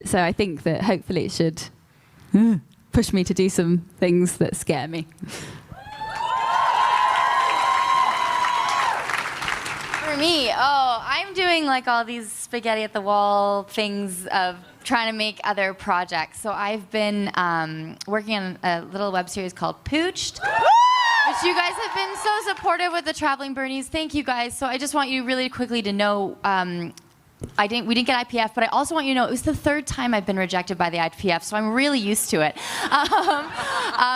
So I think that hopefully it should push me to do some things that scare me. For me, I'm doing like all these spaghetti at the wall things of trying to make other projects. So I've been working on a little web series called Pooched, which you guys have been so supportive with the Traveling Bernies. Thank you guys. So I just want you really quickly to know, we didn't get IPF, but I also want you to know it was the 3rd time I've been rejected by the IPF, so I'm really used to it.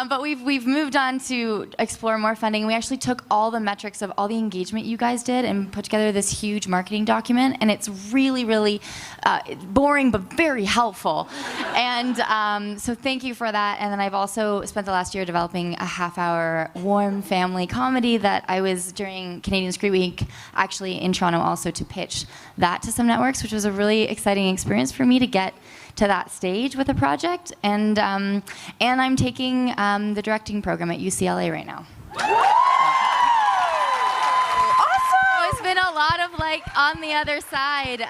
But we've moved on to explore more funding. We actually took all the metrics of all the engagement you guys did and put together this huge marketing document, and it's really, really boring but very helpful. And so thank you for that. And then I've also spent the last year developing a half-hour warm family comedy that I was during Canadian Screen Week actually in Toronto also to pitch that to some networks, which was a really exciting experience for me to get to that stage with a project. And I'm taking the directing program at UCLA right now. Awesome! So it's been a lot of like on the other side,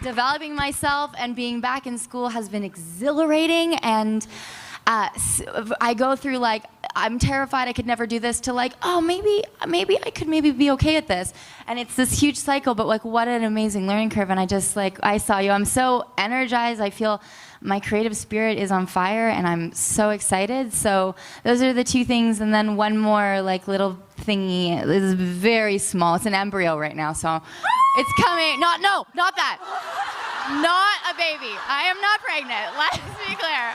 developing myself and being back in school has been exhilarating. And I go through like, I'm terrified I could never do this, to like, oh, maybe I could be okay at this. And it's this huge cycle, but like, what an amazing learning curve. And I just like, I saw you. I'm so energized. I feel my creative spirit is on fire, and I'm so excited. So those are the 2 things. And then one more like little thingy. This is very small. It's an embryo right now, so it's coming. Not that. Not a baby. I am not pregnant. Let's be clear.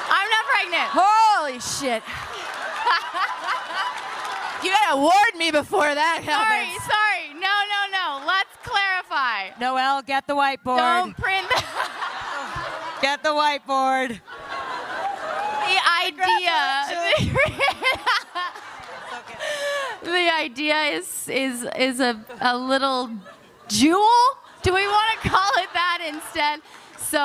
I'm not pregnant. Holy shit. You gotta warn me before that happens. Sorry. No. Let's clarify. Noelle, get the whiteboard. Don't print that. Get the whiteboard. The idea is a little jewel? Do we want to call it that instead? So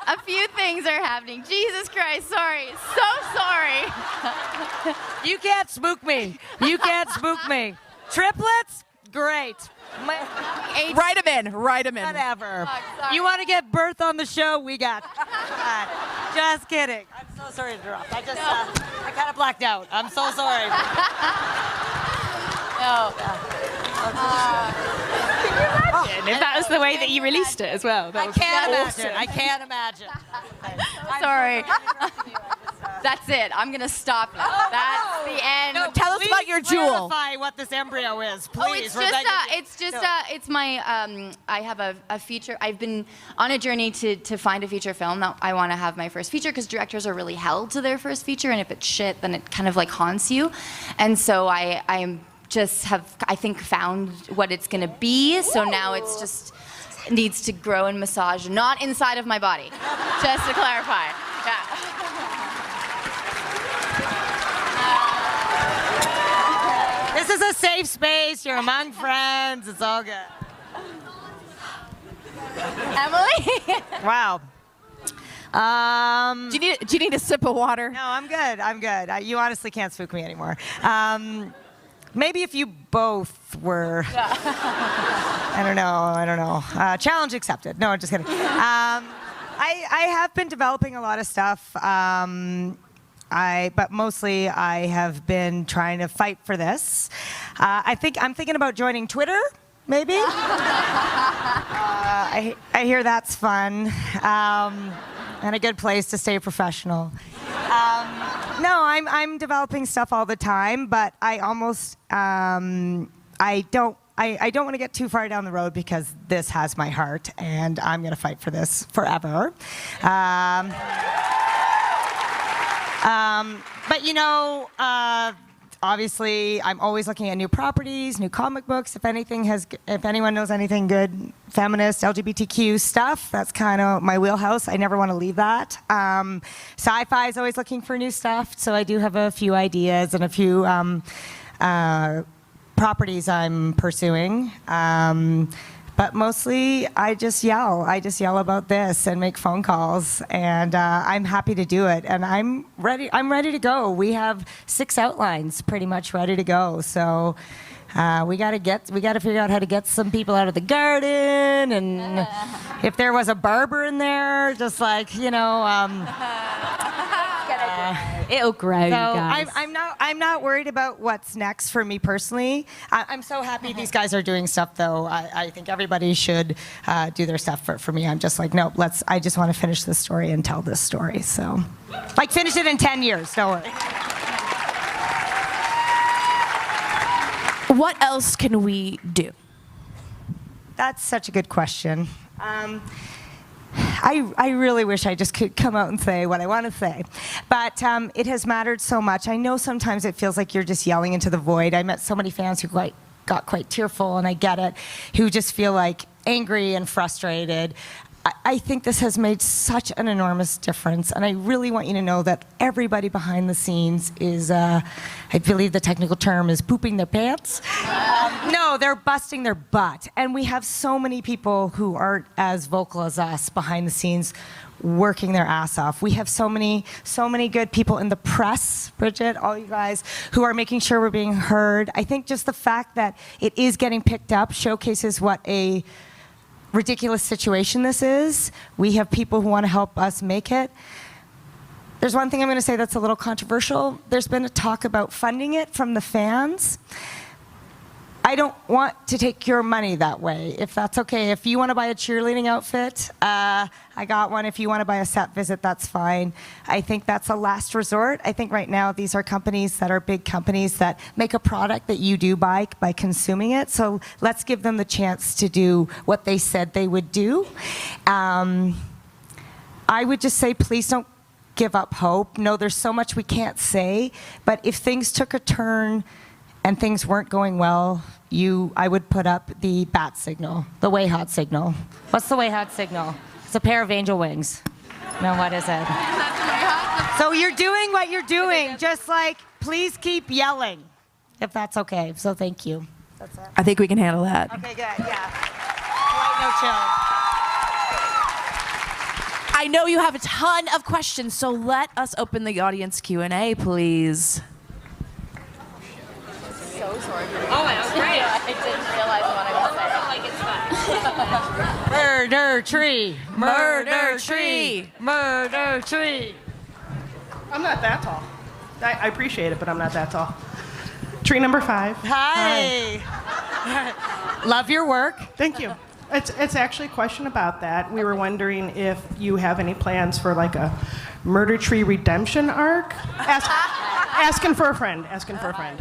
a few things are happening. Jesus Christ, sorry. So sorry. You can't spook me. You can't spook me. Triplets? Great. Write them in. Whatever. You want to get birth on the show? We got that. Just kidding. I'm so sorry to interrupt. I kind of blacked out. I'm so sorry. No. If that was the way that you released it as well. I can't imagine. Sorry. That's it. I'm going to stop now. That's the end. No, tell us about your jewel. Clarify what this embryo is, please. It's my, I have a feature. I've been on a journey to find a feature film. Now I want to have my first feature because directors are really held to their first feature, and if it's shit, then it kind of like haunts you. And so I think found what it's going to be. So now it's just needs to grow and massage, not inside of my body. Just to clarify. Yeah. This is a safe space. You're among friends. It's all good. Emily? Wow. Do you need a sip of water? No, I'm good. You honestly can't spook me anymore. Maybe if you both were. I don't know. Challenge accepted. No, I'm just kidding. I have been developing a lot of stuff. But mostly I have been trying to fight for this. I'm thinking about joining Twitter, maybe. I hear that's fun, and a good place to stay professional. No, I'm developing stuff all the time, but I almost I don't want to get too far down the road because this has my heart, and I'm going to fight for this forever. But obviously, I'm always looking at new properties, new comic books. If anyone knows anything good, feminist, LGBTQ stuff, that's kind of my wheelhouse. I never want to leave that. Sci-fi is always looking for new stuff, so I do have a few ideas and a few properties I'm pursuing. But mostly, I just yell about this and make phone calls, and I'm happy to do it. And I'm ready to go. We have 6 outlines pretty much ready to go. So we got to figure out how to get some people out of the garden, and if there was a barber in there, just like, you know. It'll grow, So guys. I'm not worried about what's next for me personally. I'm so happy these guys are doing stuff, though. I think everybody should do their stuff. For me, I'm just like, no, I just want to finish this story and tell this story. So, like, finish it in 10 years. Don't worry. What else can we do? That's such a good question. I really wish I just could come out and say what I want to say. But it has mattered so much. I know sometimes it feels like you're just yelling into the void. I met so many fans who got quite tearful, and I get it, who just feel like angry and frustrated. I think this has made such an enormous difference, and I really want you to know that everybody behind the scenes is, I believe the technical term is pooping their pants. No, they're busting their butt. And we have so many people who aren't as vocal as us behind the scenes working their ass off. We have so many good people in the press, Bridget, all you guys, who are making sure we're being heard. I think just the fact that it is getting picked up showcases what a ridiculous situation this is. We have people who want to help us make it. There's one thing I'm going to say that's a little controversial. There's been a talk about funding it from the fans. I don't want to take your money that way, if that's okay. If you want to buy a cheerleading outfit, I got one. If you want to buy a set visit, that's fine. I think that's a last resort. I think right now these are companies that are big companies that make a product that you do buy by consuming it. So let's give them the chance to do what they said they would do. I would just say, please don't give up hope. No, there's so much we can't say, but if things took a turn and things weren't going well, I would put up the bat signal, the WayHaught signal. What's the WayHaught signal? It's a pair of angel wings. No, what is it? So you're doing what you're doing. Just like, please keep yelling, if that's okay. So thank you. That's it. I think we can handle that. Okay, good, yeah. Polite, no chill. I know you have a ton of questions, so let us open the audience Q&A, please. So sorry. Oh, that was great. I didn't realize what I was saying. Murder tree. Murder tree. Murder tree. I'm not that tall. I appreciate it, but I'm not that tall. Tree number 5. Hi. Love your work. Thank you. It's actually a question about that. We were wondering if you have any plans for like a murder tree redemption arc. Asking for a friend. Asking for a friend.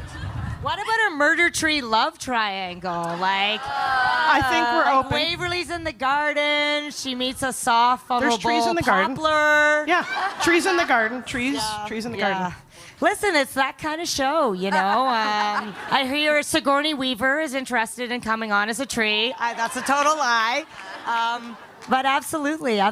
What about a murder tree love triangle? Like, I think we're like open. Waverly's in the garden. She meets a soft, vulnerable trees in the garden. poplar. Yeah, trees in the garden. Trees in the garden. Listen, it's that kind of show, you know. I hear Sigourney Weaver is interested in coming on as a tree. That's a total lie. But absolutely. I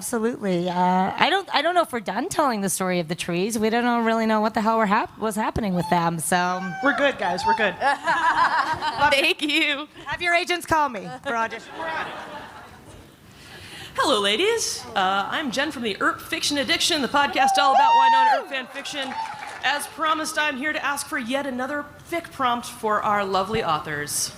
don't know if we're done telling the story of the trees. We don't really know what the hell was happening with them. So We're good, guys. We're good. Thank you. have your agents call me for audition. Hello, ladies. I'm Jen from the Earp Fiction Addiction, the podcast all about Wynonna Earp fan fiction. As promised, I'm here to ask for yet another fic prompt for our lovely authors.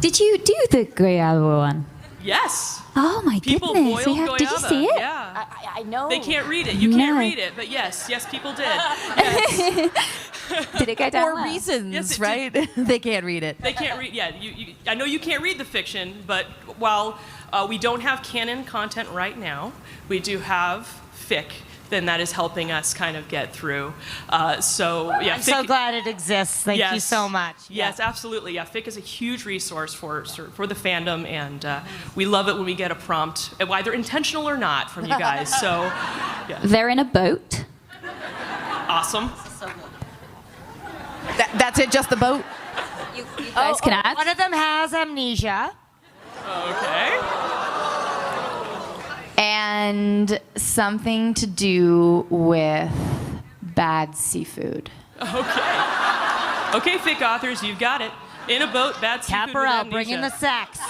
Did you do the Goyaba one? Yes. Oh my People goodness! boiled Did you goyaba. see it? Yeah. I know. They can't read it. You No. can't read it, but yes, people did. Yes. Did it go down For well? reasons, Yes, it right? They can't read it. They can't read. Yeah, I know you can't read the fiction, but while we don't have canon content right now, we do have fic. Then that is helping us kind of get through. So yeah, I'm so glad it exists. Thank you so much. Yes, absolutely. Yeah, FIC is a huge resource for the fandom, and we love it when we get a prompt, either intentional or not, from you guys. So, yeah. They're in a boat. Awesome. That's it, just the boat? You guys can add. One of them has amnesia. Okay. And something to do with bad seafood. Okay, fic authors, you've got it. In a boat, bad seafood with Caparel, amnesia. bring in the sex.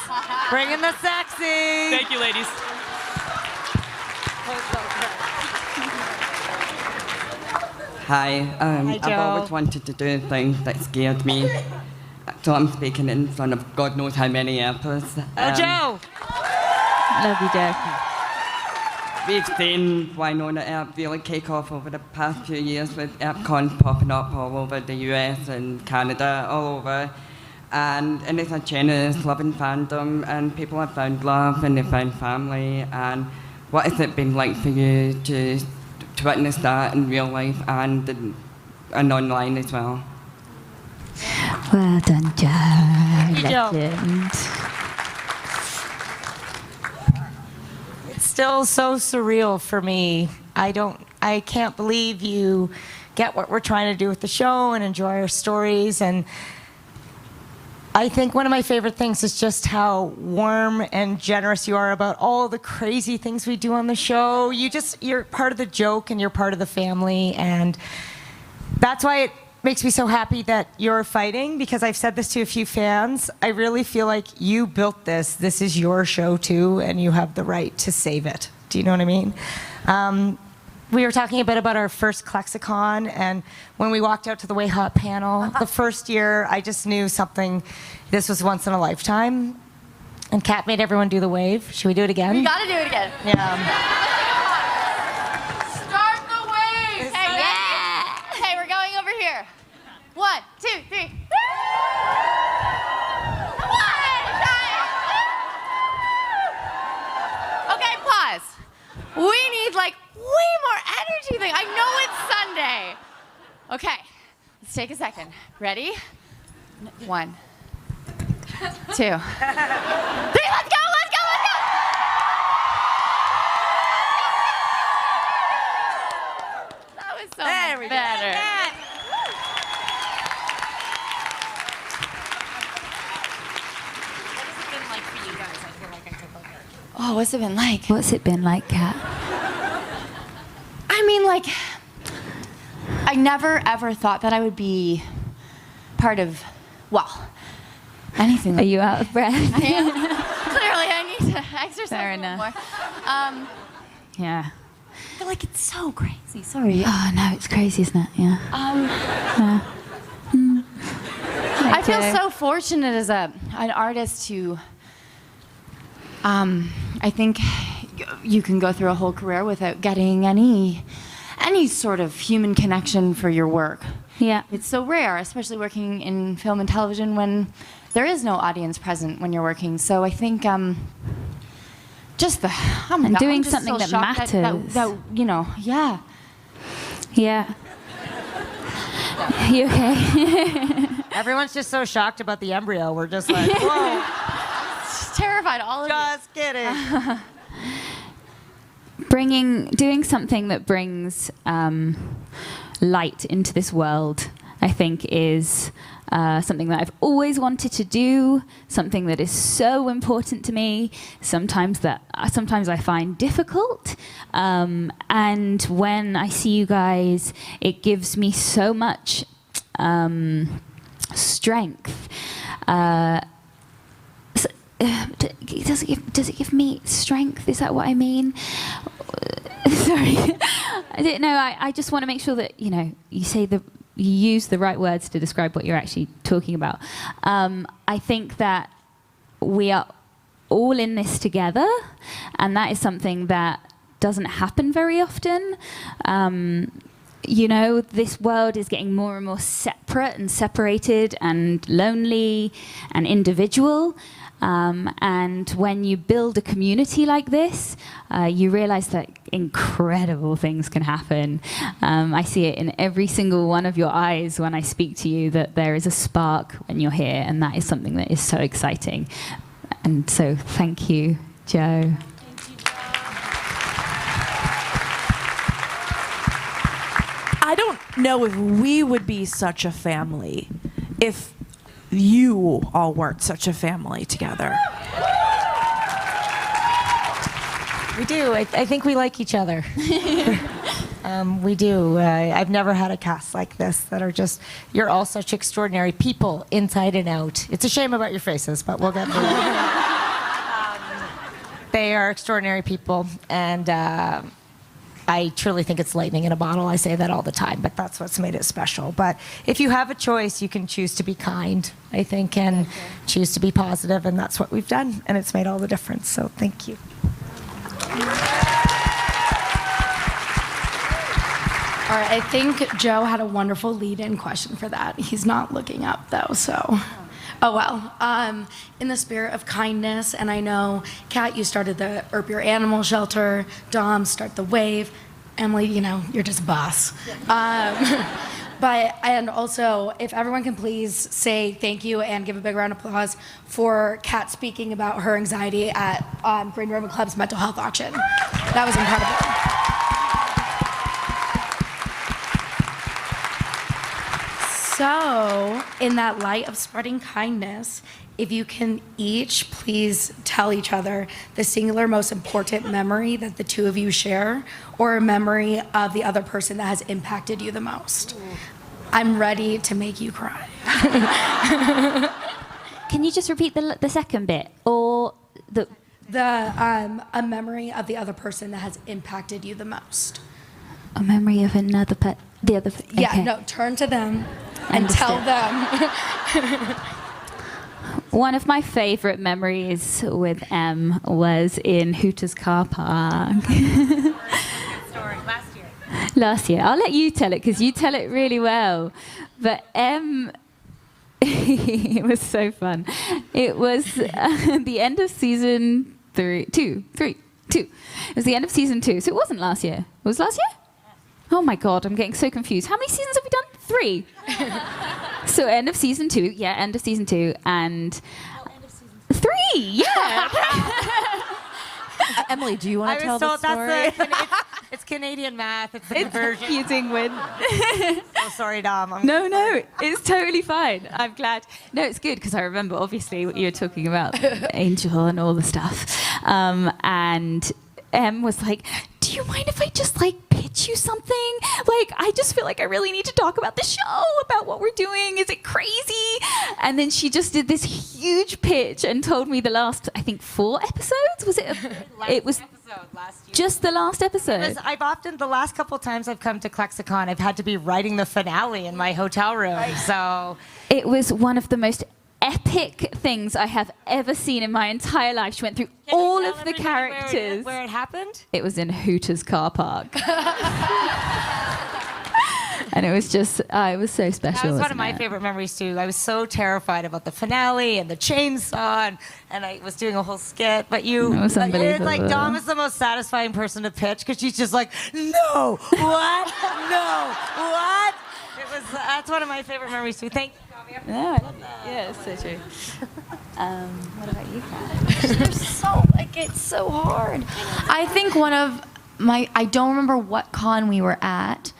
Bring in the sexy. Thank you, ladies. Hi, Hi, I've Joe. always wanted to do a thing that scared me. So I'm speaking in front of God knows how many Earpers. Joe! Love you, Joe. We've seen Wynonna Earp really take off over the past few years with EarpCon popping up all over the US and Canada, all over. And it's a generous, loving fandom, and people have found love and they found family. And what has it been like for you to witness that in real life and online as well? Well done, Joe. Joe. Legend. It's still so surreal for me. I can't believe you get what we're trying to do with the show and enjoy our stories. And I think one of my favorite things is just how warm and generous you are about all the crazy things we do on the show. You're part of the joke and you're part of the family. And that's why it makes me so happy that you're fighting, because I've said this to a few fans. I really feel like you built this. This is your show too, and you have the right to save it. Do you know what I mean? We were talking a bit about our first ClexaCon, and when we walked out to the WayHaught panel, the first year, I just knew something, this was once in a lifetime. And Kat made everyone do the wave. Should we do it again? We gotta do it again. Yeah. Start the wave! Hey, yeah! Okay, we're going over here. 1, 2, 3. Come on, guys! Okay, pause. We need like way more energy thing. I know it's Sunday. Okay, let's take a second. Ready? 1, 2, 3. Let's go! Let's go! Let's go! That was so much better. Oh, what's it been like? What's it been like, Kat? I mean, like, I never ever thought that I would be part of, well, anything. Are you out of breath? I am. Clearly, I need to exercise Fair a little enough. more. Yeah. I feel like it's so crazy. Sorry. Oh, no, it's crazy, isn't it? Yeah. I feel so fortunate as an artist to. I think you can go through a whole career without getting any sort of human connection for your work. Yeah. It's so rare, especially working in film and television when there is no audience present when you're working. So I think just the And doing I'm just something so that shocked matters. that, you know, yeah. Yeah. You okay? Everyone's just so shocked about the embryo. We're just like, whoa. Just terrified, all of you. Just kidding. Doing something that brings light into this world, I think, is something that I've always wanted to do, something that is so important to me, sometimes I find difficult. And when I see you guys, it gives me so much strength. Does it give me strength? Is that what I mean? Sorry, I didn't know. I just want to make sure that you use the right words to describe what you're actually talking about. I think that we are all in this together, and that is something that doesn't happen very often. This world is getting more and more separate and separated and lonely and individual. And when you build a community like this, you realize that incredible things can happen. I see it in every single one of your eyes when I speak to you, that there is a spark when you're here, and that is something that is so exciting. And so thank you, Joe. I don't know if we would be such a family if you all weren't such a family together. We do. I think we like each other. We do. I've never had a cast like this that are just, you're all such extraordinary people inside and out. It's a shame about your faces, but we'll get through it. They are extraordinary people, and I truly think it's lightning in a bottle. I say that all the time, but that's what's made it special. But if you have a choice, you can choose to be kind, I think, and choose to be positive, and that's what we've done, and it's made all the difference. So thank you. All right, I think Joe had a wonderful lead-in question for that. He's not looking up, though, so. Oh, well. In the spirit of kindness, and I know, Kat, you started the Earp Your Animal Shelter, Dom, Start the Wave. Emily, you know, you're just a boss. And also, if everyone can please say thank you and give a big round of applause for Kat speaking about her anxiety at Green Ribbon Club's mental health auction. That was incredible. So, in that light of spreading kindness, if you can each please tell each other the singular most important memory that the two of you share, or a memory of the other person that has impacted you the most. I'm ready to make you cry. Can you just repeat the second bit? Or a memory of the other person that has impacted you the most. A memory of another the other. Yeah, okay. no, turn to them and tell them. One of my favorite memories with Em was in Hooters car park. Last year. I'll let you tell it because you tell it really well. But Em, it was so fun. It was the end of season two. It was the end of season 2. So it wasn't last year. It was last year? Oh my God, I'm getting so confused. How many seasons have we done? 3. So end of season 2. Yeah, end of season 2. And end of season 3. Yeah. Emily, do you want to tell the story? It's Canadian math. It's the conversion. Confusing with. Oh, sorry, Dom. No, it's totally fine. I'm glad. No, it's good because I remember obviously what you were talking about, Angel and all the stuff. And Em was like, do you mind if I just pitch you something? I just feel like I really need to talk about the show, about what we're doing. Is it crazy? And then she just did this huge pitch and told me the last, I think, 4 episodes. Was it? It was last year. Just the last episode. The last couple times I've come to ClexaCon, I've had to be writing the finale in my hotel room. So it was one of the most epic things I have ever seen in my entire life. She went through all of the characters. Where it happened? It was in Hooters car park. And it was just, it was so special. That was one of my favorite memories too. I was so terrified about the finale and the chainsaw, and I was doing a whole skit. But it was unbelievable. Dom is the most satisfying person to pitch because she's just like, no, what, no, what? That's one of my favorite memories too. Thank you. No, I love that. Yeah, it's so true. What about you, Kat? It's so hard. I think one of I don't remember what con we were at,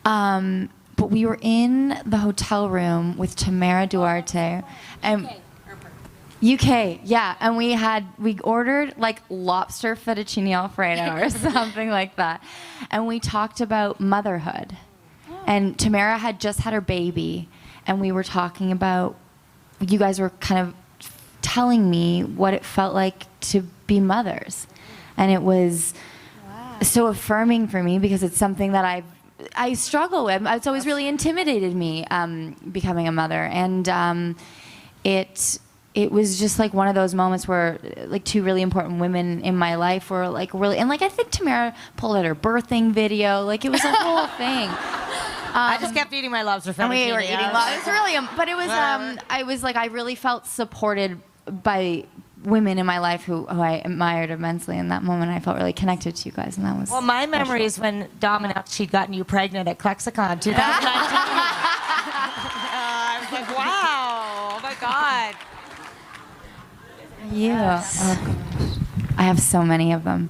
but we were in the hotel room with Tamara Duarte and UK, yeah, and we ordered lobster fettuccine Alfredo or something like that, and we talked about motherhood, and Tamara had just had her baby. And we were talking about, you guys were kind of telling me what it felt like to be mothers. And it was so affirming for me because it's something that I struggle with. It's always really intimidated me, becoming a mother. And it was just one of those moments where 2 really important women in my life were really, and I think Tamara pulled out her birthing video. It was a whole thing. I just kept eating my lobster fettuccine. And we were eating lobster. It's really, but it was. I really felt supported by women in my life who I admired immensely. In that moment, I felt really connected to you guys, and that was. Well, my memory is when Dom announced she'd gotten you pregnant at ClexaCon 2019. I was like, wow! Oh my God! Yeah. Oh, I have so many of them.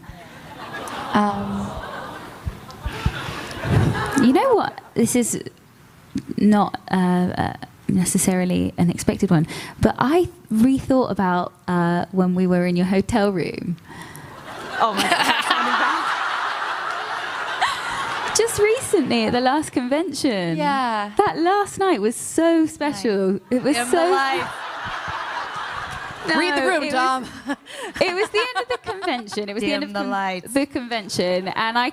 You know what? This is not necessarily an expected one, but I rethought about when we were in your hotel room. Oh my God. Just recently at the last convention. Yeah. That last night was so special. It was so. Read the room, Dom. It was the end of the convention. It was the end of the convention, and I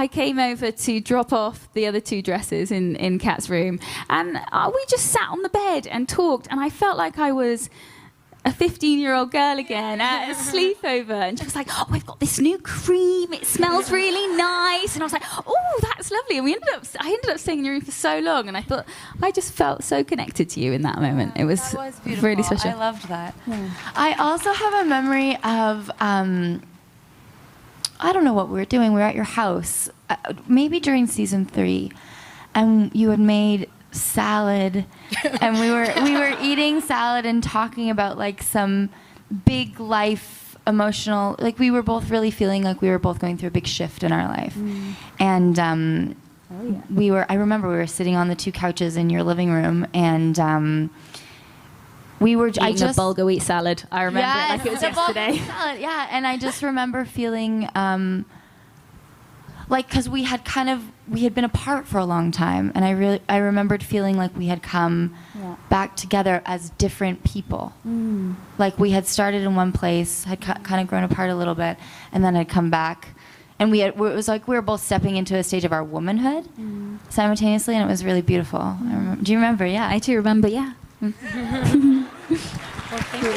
came over to drop off the other 2 dresses in Kat's room, and we just sat on the bed and talked, and I felt like I was a 15-year-old girl again at a sleepover, and she was like, "Oh, I've got this new cream. It smells really nice." And I was like, "Oh, that's lovely." And I ended up staying in your room for so long, and I just felt so connected to you in that moment. It was really special. I loved that. Yeah. I also have a memory of I don't know what we were doing. We were at your house, maybe during season 3, and you had made salad, and we were eating salad and talking about like some big life emotional, like we were both really feeling like we were both going through a big shift in our life. And I remember we were sitting on the 2 couches in your living room, and we were eating a bulgur wheat salad. I remember it like it was yesterday. Salad, yeah, and I just remember feeling like, because we had been apart for a long time, and I remembered feeling like we had come back together as different people. Like we had started in one place, had kind of grown apart a little bit, and then had come back, and it was like we were both stepping into a stage of our womanhood simultaneously, and it was really beautiful. Do you remember? Yeah, I do remember. Yeah. Well, thank you.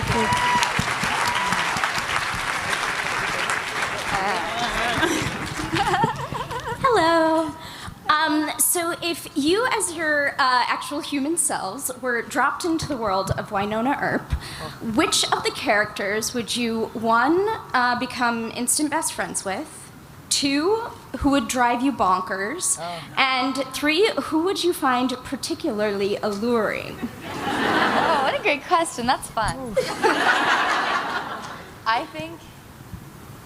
Hello. So if you as your actual human selves were dropped into the world of Wynonna Earp, which of the characters would you, 1, become instant best friends with, 2, who would drive you bonkers, and 3, who would you find particularly alluring? Oh, what a great question. That's fun.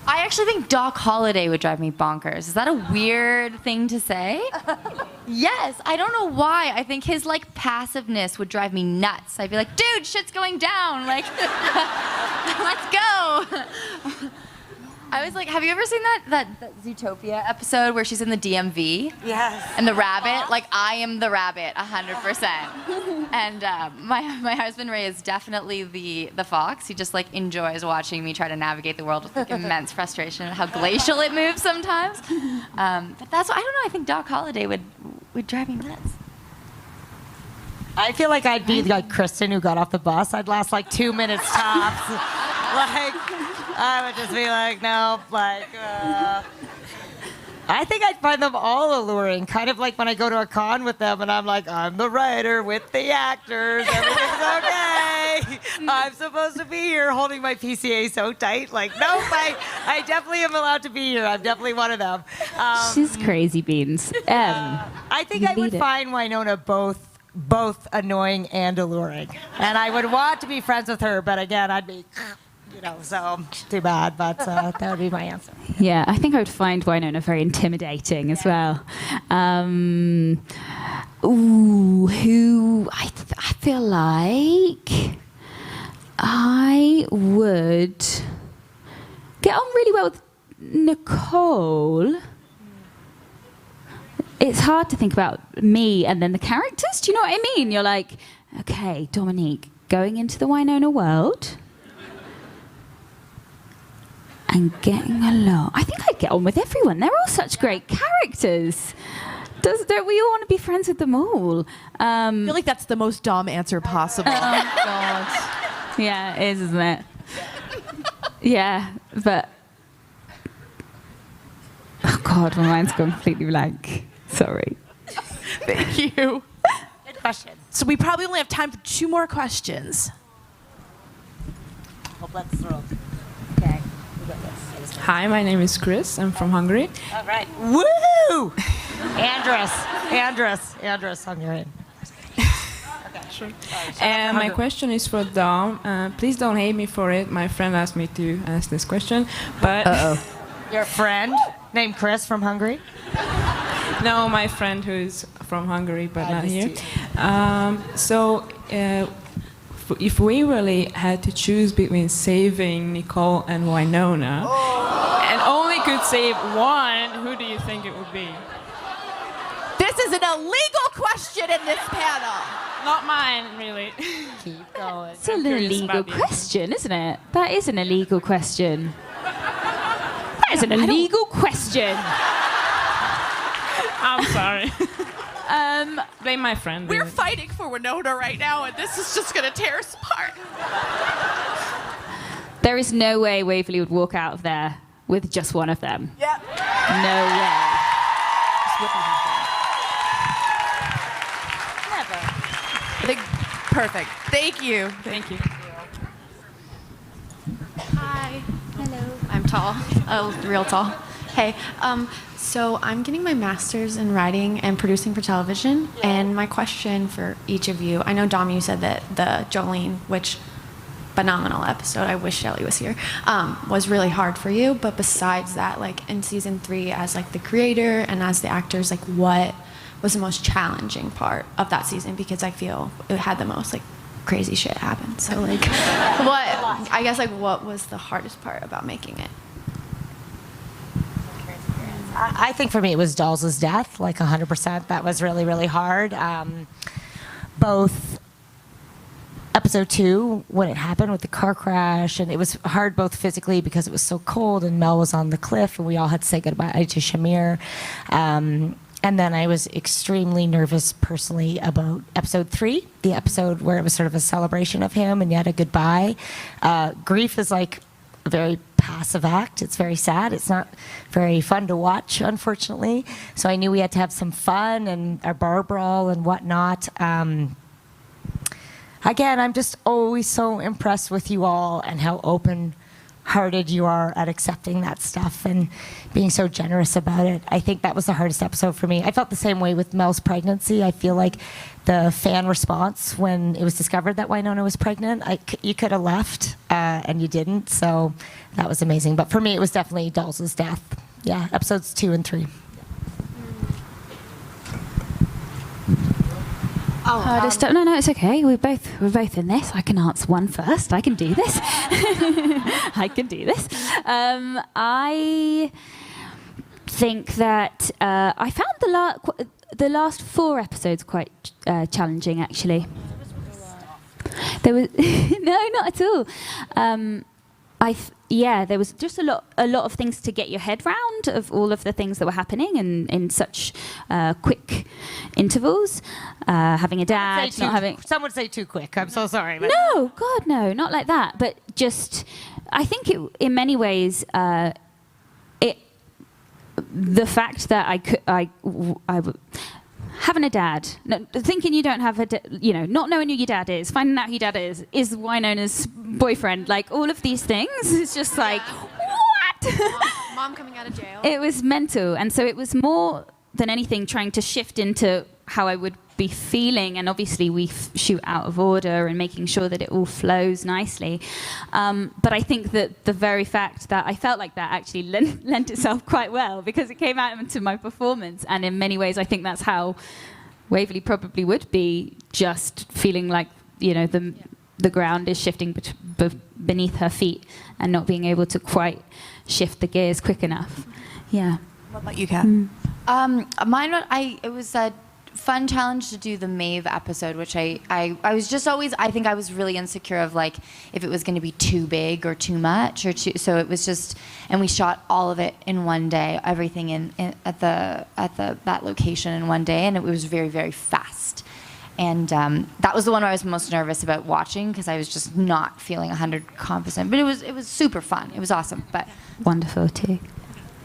I actually think Doc Holliday would drive me bonkers. Is that a weird thing to say? Yes, I don't know why. I think his like passiveness would drive me nuts. I'd be like, dude, shit's going down. Like, let's go. I was like, have you ever seen that Zootopia episode where she's in the DMV? Yes. And the rabbit? Like, I am the rabbit, 100%. And my husband Ray is definitely the fox. He just like enjoys watching me try to navigate the world with like immense frustration and how glacial it moves sometimes. But that's what, I don't know. I think Doc Holliday would drive me nuts. I feel like I'd be like Kristen who got off the bus. I'd last like 2 minutes tops. Like, I would just be like, nope, like, I think I'd find them all alluring, kind of like when I go to a con with them and I'm like, I'm the writer with the actors, everything's okay. I'm supposed to be here holding my PCA so tight. Like, nope, I definitely am allowed to be here. I'm definitely one of them. She's crazy beans. I think I would find Wynonna both annoying and alluring. And I would want to be friends with her, but again, I'd be, so too bad, but that would be my answer. Yeah, I think I would find Wynonna very intimidating as well. Who I feel like I would get on really well with Nicole. It's hard to think about me and then the characters. Do you know what I mean? You're like, okay, Dominique, going into the Wynonna world and getting along. I think I'd get on with everyone. They're all such great characters. Don't we all want to be friends with them all? I feel like that's the most Dom answer possible. Oh, God. Yeah, it is, isn't it? Yeah, but... Oh, God, my mind's gone completely blank. Sorry. Thank you. Good question. So we probably only have time for 2 more questions. Hope that's thrilled. Okay. Hi, my name is Chris. I'm from Hungary. All right. Woo! Andrus, Hungarian. Okay. Sure. And my question is for Dom. Please don't hate me for it. My friend asked me to ask this question, but... Your friend named Chris from Hungary? No, my friend who's from Hungary, but not here. If we really had to choose between saving Nicole and Wynonna, and only could save one, who do you think it would be? This is an illegal question in this panel. Not mine, really. Keep going. It's an illegal question, isn't it? That is an illegal question. That is an illegal question. I'm sorry. Blame my friend. We're really. fighting for Wynonna right now, and this is just gonna tear us apart. There is no way Waverly would walk out of there with just one of them. Yep. No way. Just wouldn't happen. Never. I think perfect. Thank you. Thank you. Hi. Hello. I'm tall. Oh, real tall. Hey. So I'm getting my master's in writing and producing for television. And my question for each of you, I know, Dom, you said that the Jolene, which phenomenal episode, I wish Shelley was here, was really hard for you. But besides that, like in season 3, as like the creator and as the actors, like what was the most challenging part of that season? Because I feel it had the most like crazy shit happen. So like, what was the hardest part about making it? I think for me it was Dolls' death, like 100%. That was really, really hard. Both episode 2, when it happened with the car crash, and it was hard both physically because it was so cold and Mel was on the cliff and we all had to say goodbye to Shamir. And then I was extremely nervous personally about episode 3, the episode where it was sort of a celebration of him and yet a goodbye. Grief is like a very passive act. It's very sad. It's not very fun to watch, unfortunately. So I knew we had to have some fun and our bar brawl and whatnot. Again, I'm just always so impressed with you all and how open-hearted you are at accepting that stuff and being so generous about it. I think that was the hardest episode for me. I felt the same way with Mel's pregnancy. I feel like the fan response when it was discovered that Wynonna was pregnant, you could have left and you didn't, so that was amazing. But for me, it was definitely Dolls' death. Yeah, episodes 2 and 3. No, it's okay. We're both in this. I can answer one first. I can do this. I can do this. I think that I found the last 4 episodes quite challenging, actually. There was no, not at all. There was just a lot of things to get your head round of all of the things that were happening in such quick intervals. Having a dad, not having. Some would say too quick. I'm so sorry. But No, God, no, not like that. But just, I think it, in many ways, the fact that having a dad, thinking you don't have not knowing who your dad is, finding out who your dad is Wynonna's boyfriend, like all of these things, it's just like, what? Mom coming out of jail. It was mental, and so it was more than anything trying to shift into how I would be feeling, and obviously we shoot out of order and making sure that it all flows nicely. But I think that the very fact that I felt like that actually lent itself quite well because it came out into my performance, and in many ways I think that's how Waverly probably would be, just feeling like the ground is shifting beneath her feet and not being able to quite shift the gears quick enough. Yeah. What about you, Kat? It was a fun challenge to do the Maeve episode, which I was just always, I think I was really insecure of like if it was going to be too big or too much or too, so it was just, and we shot all of it in one day, everything at that location in one day, and it was very, very fast. And that was the one where I was most nervous about watching because I was just not feeling 100%. But it was super fun. It was awesome. But wonderful too.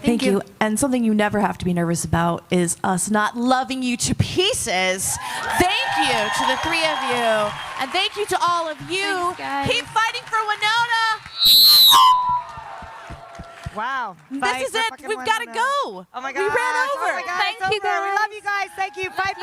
Thank you. And something you never have to be nervous about is us not loving you to pieces. Thank you to the 3 of you. And thank you to all of you. Thanks, Keep fighting for Wynonna. wow. This is it. We've got to go. Oh my We God. ran over. Oh my God. Thank you, We love guys. you guys. Thank you. Fight